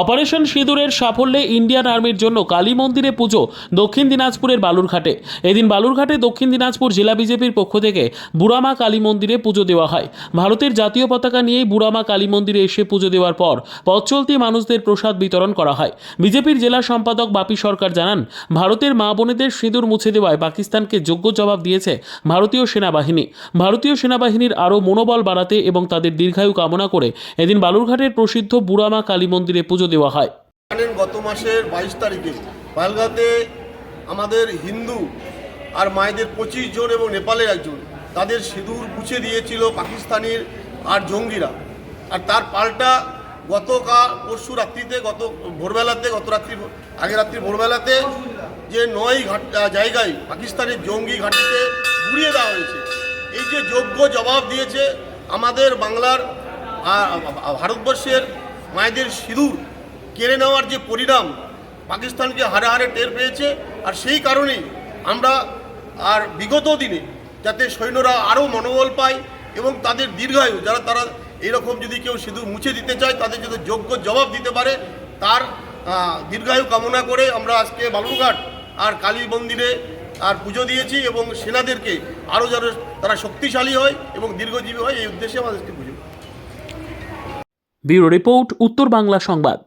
Operation সিঁদুরের সাফল্যে Indian আর্মির জন্য কালী মন্দিরে পুজো দক্ষিণ দিনাজপুরের বালুরঘাটে। এদিন বালুরঘাটে দক্ষিণ দিনাজপুর জেলা বিজেপির পক্ষ থেকে বুড়ামা কালী মন্দিরে পুজো দেওয়া হয়। ভারতের জাতীয় পতাকা নিয়েই বুড়ামা কালী মন্দিরে এসে পুজো দেওয়ার পর পথ চলতি মানুষদের প্রসাদ বিতরণ করা হয়। বিজেপির জেলা সম্পাদক বাপি সরকার জানান, ভারতের মা বোনেদের সিঁদুর মুছে দেওয়ায় পাকিস্তানকে যোগ্য জবাব দিয়েছে ভারতীয় সেনাবাহিনী। ভারতীয় সেনাবাহিনীর আরও মনোবল বাড়াতে এবং তাদের দীর্ঘায়ু কামনা করে এদিন বালুরঘাটের প্রসিদ্ধ বুড়ামা কালী মন্দিরে পুজো দেওয়া হয়। গত মাসের 22 তারিখে পালগাতে আমাদের হিন্দু আর মায়েদের 25 জন এবং নেপালের একজন তাদের সিঁদুর মুছে দিয়েছিল পাকিস্তানের আর জঙ্গিরা। আর তার পাল্টা পরশু রাত্রিতে গত ভোরবেলাতে যে 9 জায়গায় পাকিস্তানের জঙ্গি ঘাঁটিতে গুড়িয়ে দেওয়া হয়েছে। এই যে যোগ্য জবাব দিয়েছে আমাদের বাংলার ভারতবর্ষের মায়েদের সিঁদুর কেড়ে নেওয়ার যে পরিণাম পাকিস্তানকে হারে হারে টের পেয়েছে। আর সেই কারণেই আমরা আর বিগত দিনে যাতে সৈন্যরা আরও মনোবল পায় এবং তাদের দীর্ঘায়ু তারা এইরকম যদি কেউ সিঁদুর মুছে দিতে চায় তাদের যদি যোগ্য জবাব দিতে পারে তার দীর্ঘায়ু কামনা করে আমরা আজকে বালুরঘাট আর কালী মন্দিরে আর পুজো দিয়েছি এবং সেনাদেরকে আরও যেন তারা শক্তিশালী হয় এবং দীর্ঘজীবী হয় এই উদ্দেশ্যে আমাদেরকে পুজো। ব্যুরো রিপোর্ট, উত্তর বাংলা সংবাদ।